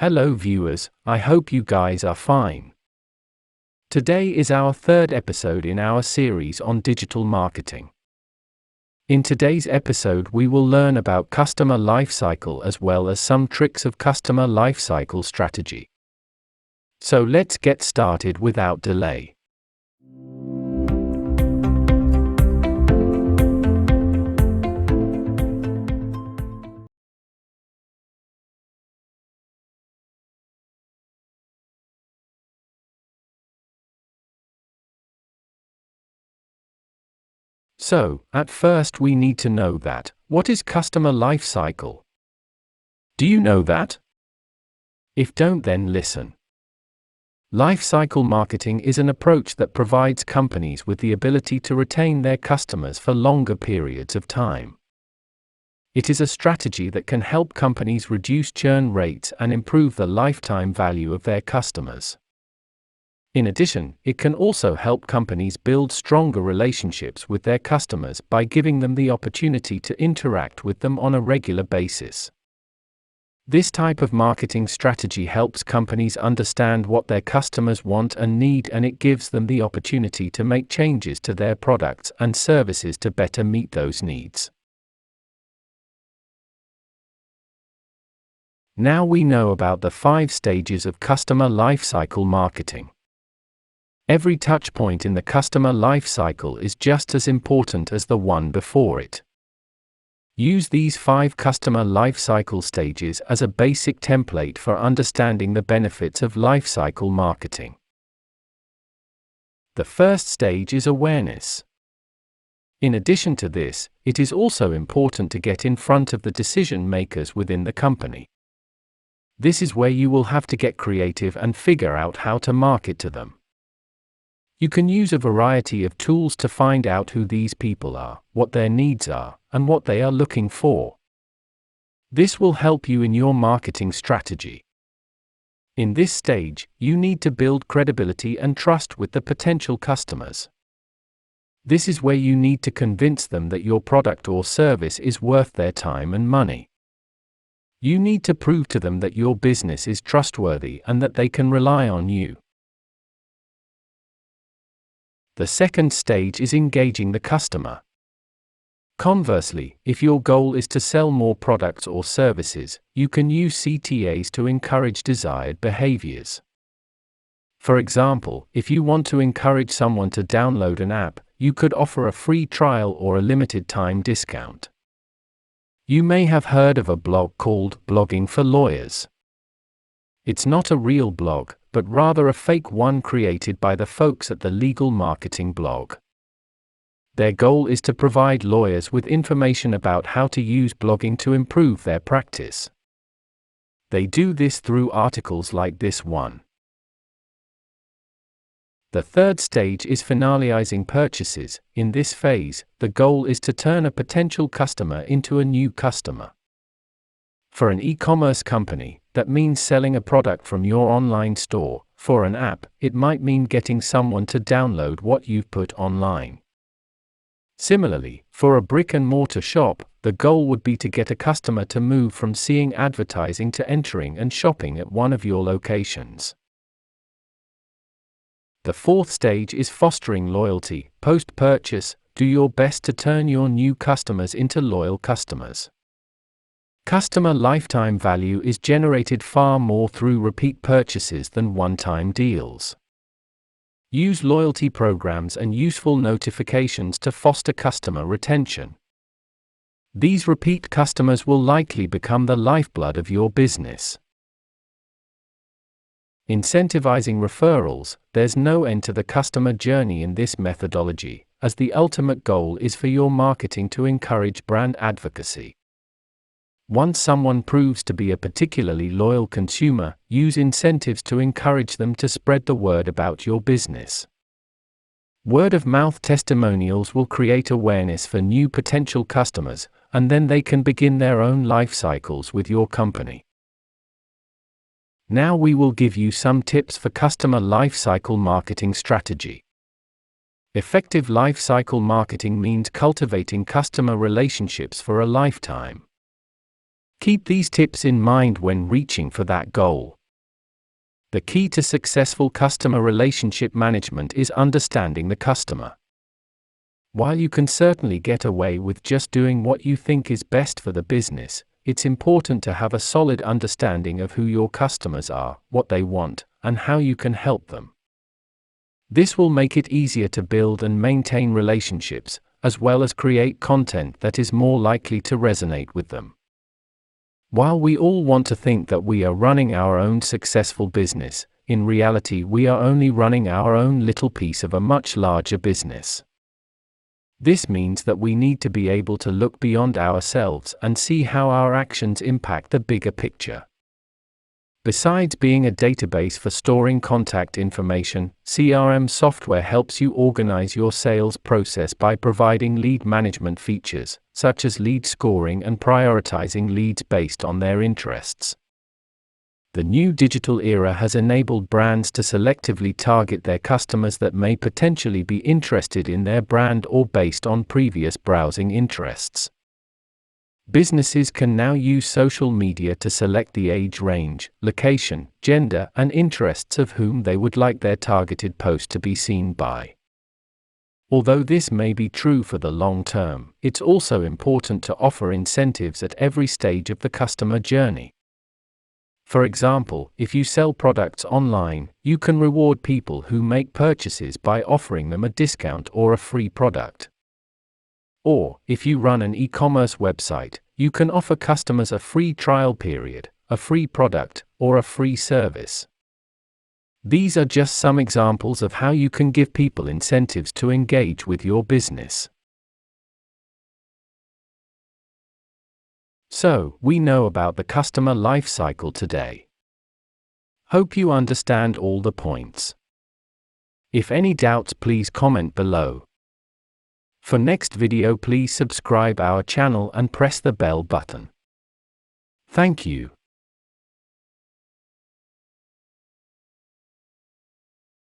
Hello viewers, I hope you guys are fine. Today is our third episode in our series on digital marketing. In today's episode we will learn about customer lifecycle as well as some tricks of customer lifecycle strategy. So let's get started without delay. So, at first we need to know that, what is customer lifecycle? Do you know that? If don't, then listen. Lifecycle marketing is an approach that provides companies with the ability to retain their customers for longer periods of time. It is a strategy that can help companies reduce churn rates and improve the lifetime value of their customers. In addition, it can also help companies build stronger relationships with their customers by giving them the opportunity to interact with them on a regular basis. This type of marketing strategy helps companies understand what their customers want and need, and it gives them the opportunity to make changes to their products and services to better meet those needs. Now we know about the 5 stages of customer lifecycle marketing. Every touchpoint in the customer lifecycle is just as important as the one before it. Use these 5 customer lifecycle stages as a basic template for understanding the benefits of lifecycle marketing. The first stage is awareness. In addition to this, it is also important to get in front of the decision makers within the company. This is where you will have to get creative and figure out how to market to them. You can use a variety of tools to find out who these people are, what their needs are, and what they are looking for. This will help you in your marketing strategy. In this stage, you need to build credibility and trust with the potential customers. This is where you need to convince them that your product or service is worth their time and money. You need to prove to them that your business is trustworthy and that they can rely on you. The second stage is engaging the customer. Conversely, if your goal is to sell more products or services, you can use CTAs to encourage desired behaviors. For example, if you want to encourage someone to download an app, you could offer a free trial or a limited time discount. You may have heard of a blog called Blogging for Lawyers. It's not a real blog, but rather a fake one created by the folks at the Legal Marketing blog. Their goal is to provide lawyers with information about how to use blogging to improve their practice. They do this through articles like this one. The third stage is finalizing purchases. In this phase, the goal is to turn a potential customer into a new customer. For an e-commerce company, that means selling a product from your online store. For an app, it might mean getting someone to download what you've put online. Similarly, for a brick-and-mortar shop, the goal would be to get a customer to move from seeing advertising to entering and shopping at one of your locations. The fourth stage is fostering loyalty. Post-purchase, do your best to turn your new customers into loyal customers. Customer lifetime value is generated far more through repeat purchases than one-time deals. Use loyalty programs and useful notifications to foster customer retention. These repeat customers will likely become the lifeblood of your business. Incentivizing referrals. There's no end to the customer journey in this methodology, as the ultimate goal is for your marketing to encourage brand advocacy. Once someone proves to be a particularly loyal consumer, use incentives to encourage them to spread the word about your business. Word-of-mouth testimonials will create awareness for new potential customers, and then they can begin their own life cycles with your company. Now we will give you some tips for customer lifecycle marketing strategy. Effective lifecycle marketing means cultivating customer relationships for a lifetime. Keep these tips in mind when reaching for that goal. The key to successful customer relationship management is understanding the customer. While you can certainly get away with just doing what you think is best for the business, it's important to have a solid understanding of who your customers are, what they want, and how you can help them. This will make it easier to build and maintain relationships, as well as create content that is more likely to resonate with them. While we all want to think that we are running our own successful business, in reality we are only running our own little piece of a much larger business. This means that we need to be able to look beyond ourselves and see how our actions impact the bigger picture. Besides being a database for storing contact information, CRM software helps you organize your sales process by providing lead management features, such as lead scoring and prioritizing leads based on their interests. The new digital era has enabled brands to selectively target their customers that may potentially be interested in their brand or based on previous browsing interests. Businesses can now use social media to select the age range, location, gender, and interests of whom they would like their targeted post to be seen by. Although this may be true for the long term, it's also important to offer incentives at every stage of the customer journey. For example, if you sell products online, you can reward people who make purchases by offering them a discount or a free product. Or, if you run an e-commerce website, you can offer customers a free trial period, a free product, or a free service. These are just some examples of how you can give people incentives to engage with your business. So, we know about the customer life cycle today. Hope you understand all the points. If any doubts, please comment below. For next video, please subscribe our channel and press the bell button. Thank you.